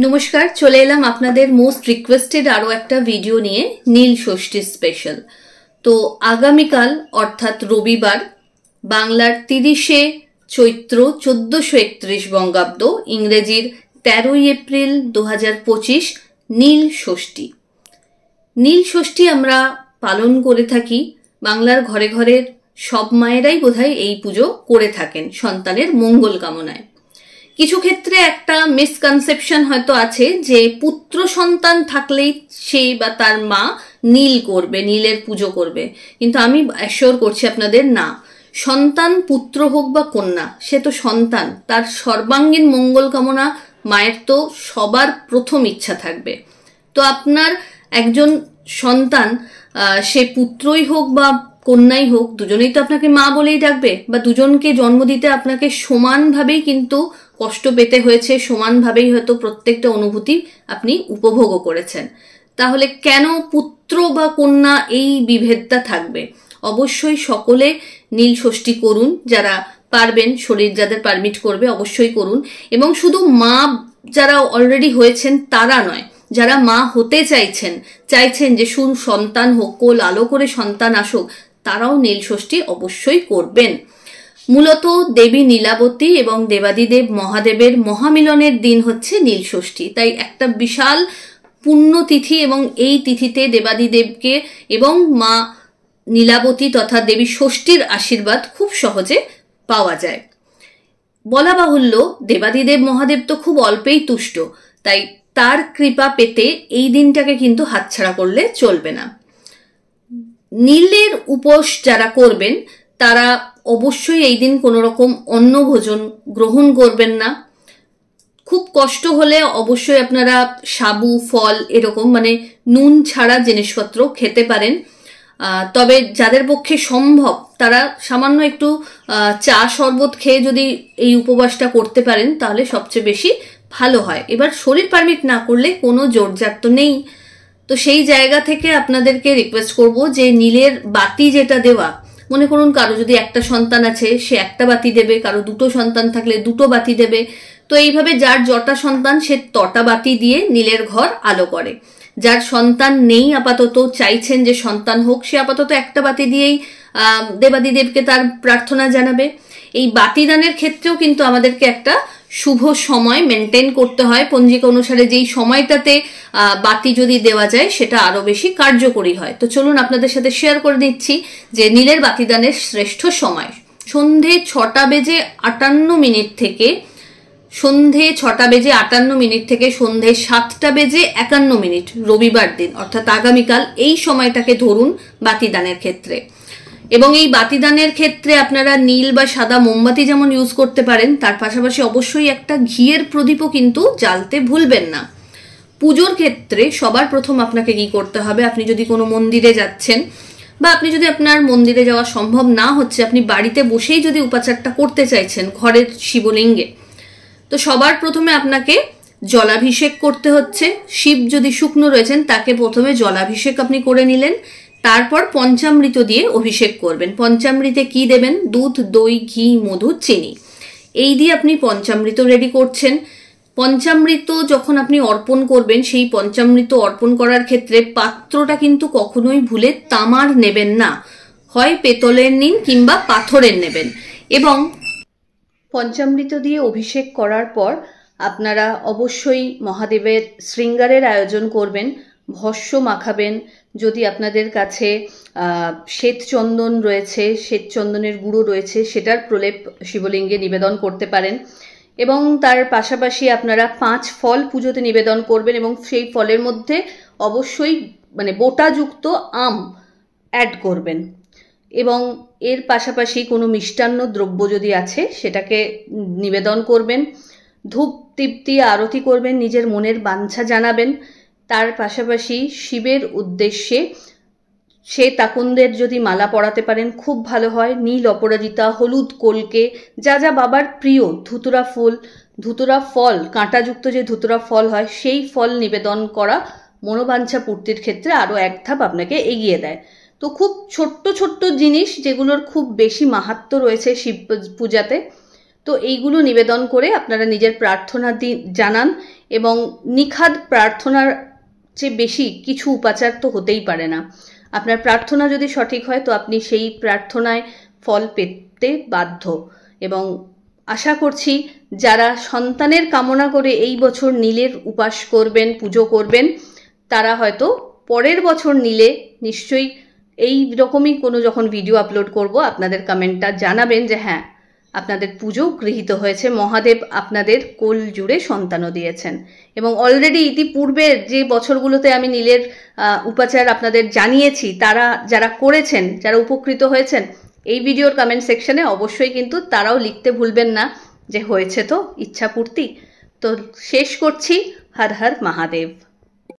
নমস্কার, চলে এলাম আপনাদের মোস্ট রিকোয়েস্টেড আরও একটা ভিডিও নিয়ে, নীল ষষ্ঠী স্পেশাল। তো আগামীকাল অর্থাৎ রবিবার, বাংলার 30শে চৈত্র 1431 বঙ্গাব্দ, ইংরেজির 13ই এপ্রিল 2025 নীল ষষ্ঠী। নীল ষষ্ঠী আমরা পালন করে থাকি। বাংলার ঘরে ঘরে সব মায়েরাই বোধহয় এই পুজো করে থাকেন সন্তানের মঙ্গল কামনায়। কিছু ক্ষেত্রে একটা মিসকনসেপশন হয়তো আছে যে পুত্র সন্তান থাকলেই সে বা তার মা নীল করবে, নীলের পুজো করবে, কিন্তু আমি অ্যাসিওর করছি আপনাদের না। সন্তান পুত্র হোক বা কন্যা, সে তো সন্তান, তার সর্বাঙ্গীন মঙ্গল কামনা মায়ের তো সবার প্রথম ইচ্ছা থাকবে। তো আপনার একজন সন্তান, সে পুত্রই হোক বা কন্যাই হোক, দুজনেই তো আপনাকে মা বলেই ডাকবে, বা দুজনকে জন্ম দিতে আপনাকে সমানভাবেই কিন্তু কষ্ট পেতে হয়েছে, সমানভাবেই হয়তো প্রত্যেকটা অনুভূতি আপনি উপভোগও করেছেন। তাহলে কেন পুত্র বা কন্যা এই বিভেদটা থাকবে? অবশ্যই সকলে নীল ষষ্ঠী করুন, যারা পারবেন, শরীর যাদের পারমিট করবে অবশ্যই করুন। এবং শুধু মা যারা অলরেডি হয়েছেন তারা নয়, যারা মা হতে চাইছেন যে সন্তান হোক, কোল আলো করে সন্তান আসুক, তারাও নীল ষষ্ঠী অবশ্যই করবেন। মূলত দেবী নীলাবতী এবং দেবাদিদেব মহাদেবের মহামিলনের দিন হচ্ছে নীল ষষ্ঠী, তাই একটা বিশাল পুণ্যতিথি, এবং এই তিথিতে দেবাদিদেবকে এবং মা নীলাবতী তথা দেবী ষষ্ঠীর আশীর্বাদ খুব সহজে পাওয়া যায়। বলা বাহুল্য, দেবাদিদেব মহাদেব তো খুব অল্পেই তুষ্ট, তাই তার কৃপা পেতে এই দিনটাকে কিন্তু হাতছাড়া করলে চলবে না। নীলের উপোস যারা করবেন তারা অবশ্যই এই দিন কোনো রকম অন্ন ভোজন গ্রহণ করবেন না। খুব কষ্ট হলে অবশ্যই আপনারা সাবু, ফল, এরকম মানে নুন ছাড়া জিনিসপত্র খেতে পারেন। তবে যাদের পক্ষে সম্ভব তারা সামান্য একটু চা শরবত খেয়ে যদি এই উপবাসটা করতে পারেন তাহলে সবচেয়ে বেশি ভালো হয়। এবার শরীর পারমিট না করলে কোনো জোরজার তো নেই। তো সেই জায়গা থেকে আপনাদেরকে রিকোয়েস্ট করব যে নীলের বাতি যেটা দেওয়া, মনে করুন কারো যদি একটা সন্তান আছে সে একটা বাতি দেবে, কারো দুটো সন্তান থাকলে দুটো বাতি দেবে। তো এইভাবে যার যটা সন্তান সে তটা বাতি দিয়ে নীলের ঘর আলো করে। যার সন্তান নেই, আপাতত চাইছেন যে সন্তান হোক, সে আপাতত একটা বাতি দিয়েই দেবাদিদেবকে তার প্রার্থনা জানাবে। এই বাতিদানের ক্ষেত্রেও কিন্তু আমাদেরকে একটা শুভ সময় মেনটেন করতে হয়। পঞ্জিকা অনুসারে যেই সময়টাতে বাতি যদি দেওয়া যায় সেটা আরো বেশি কার্যকরী হয়। তো চলুন আপনাদের সাথে শেয়ার করে দিচ্ছি যে নীলের বাতিদানের শ্রেষ্ঠ সময় সন্ধে 6টা বেজে 58 মিনিট থেকে সন্ধে 6টা বেজে 58 মিনিট থেকে সন্ধে 7টা বেজে 51 মিনিট, রবিবার দিন অর্থাৎ আগামীকাল, এই সময়টাকে ধরুন বাতিদানের ক্ষেত্রে। এবং এই বাতিদানের ক্ষেত্রে আপনারা নীল বা সাদা মোমবাতি যেমন ইউজ করতে পারেন, তার পাশাপাশি অবশ্যই একটা ঘিয়ের প্রদীপও কিন্তু জ্বালতে ভুলবেন না। পুজোর ক্ষেত্রে সবার প্রথম আপনাকে কি করতে হবে, আপনি যদি কোনো মন্দিরে যাচ্ছেন বা আপনি যদি আপনার মন্দিরে যাওয়া সম্ভব না হচ্ছে, আপনি বাড়িতে বসেই যদি উপাচারটা করতে চাইছেন ঘরের শিবলিঙ্গে, তো সবার প্রথমে আপনাকে জলাভিষেক করতে হচ্ছে। শিব যদি শুকনো রয়েছেন তাকে প্রথমে জলাভিষেক আপনি করে নিলেন, তারপর পঞ্চামৃত দিয়ে অভিষেক করবেন। পঞ্চামৃতে কি দেবেন? দুধ, দই, ঘি, মধু, চিনি, এই দিয়ে আপনি পঞ্চামৃত রেডি করছেন। পঞ্চামৃত যখন আপনি অর্পণ করবেন, সেই পঞ্চামৃত অর্পণ করার ক্ষেত্রে পাত্রটা কিন্তু কখনোই ভুলে তামার নেবেন না, হয় পেতলের নিন কিংবা পাথরের নেবেন। এবং পঞ্চামৃত দিয়ে অভিষেক করার পর আপনারা অবশ্যই মহাদেবের শৃঙ্গারের আয়োজন করবেন, ভস্য মাখাবেন। যদি আপনাদের কাছে শ্বেতচন্দন রয়েছে, শ্বেতচন্দনের গুঁড়ো রয়েছে, সেটার প্রলেপ শিবলিঙ্গে নিবেদন করতে পারেন। এবং তার পাশাপাশি আপনারা 5 ফল পুজোতে নিবেদন করবেন, এবং সেই ফলের মধ্যে অবশ্যই মানে বোটাযুক্ত আম অ্যাড করবেন। এবং এর পাশাপাশি কোনো মিষ্টান্ন দ্রব্য যদি আছে সেটাকে নিবেদন করবেন। ধূপ দীপ দিয়ে আরতি করবেন, নিজের মনের বাঞ্ছা জানাবেন। তার পাশাপাশি শিবের উদ্দেশ্যে তাকুন্দের যদি মালা পরাতে পারেন খুব ভালো হয়। নীল অপরাজিতা, হলুদ কলকে, যা যা বাবার প্রিয়, ধুতুরা ফল, কাঁটাযুক্ত যে ধুতুরা ফল হয় সেই ফল নিবেদন করা মনোবাঞ্ছা পূর্তির ক্ষেত্রে আরও এক ধাপ আপনাকে এগিয়ে দেয়। তো খুব ছোট্ট ছোট্ট জিনিস যেগুলোর খুব বেশি মাহাত্ম্য রয়েছে শিব পূজাতে। তো তো এইগুলো নিবেদন করে আপনারা নিজের প্রার্থনা জানান, এবং নিখাদ প্রার্থনার চেয়ে বেশি কিছু উপাচার তো হতেই পারে না। আপনার প্রার্থনা যদি সঠিক হয় তো আপনি সেই প্রার্থনায় ফল পেতে বাধ্য। এবং আশা করছি যারা সন্তানের কামনা করে এই বছর নীলের উপাস করবেন, পুজো করবেন, তারা হয়তো পরের বছর নীলে নিশ্চয়ই এই রকমই কোনো যখন ভিডিও আপলোড করব আপনাদের কমেন্টটা জানাবেন যে হ্যাঁ আপনাদের পুজো গৃহীত হয়েছে, মহাদেব আপনাদের কোল জুড়ে সন্তানও দিয়েছেন। এবং অলরেডি ইতিপূর্বের যে বছরগুলোতে আমি নীলের উপাচার আপনাদের জানিয়েছি, তারা যারা করেছেন, যারা উপকৃত হয়েছেন, এই ভিডিওর কমেন্ট সেকশনে অবশ্যই কিন্তু তারাও লিখতে ভুলবেন না যে হয়েছে তো ইচ্ছাপূর্তি। তো শেষ করছি, হর হর মহাদেব।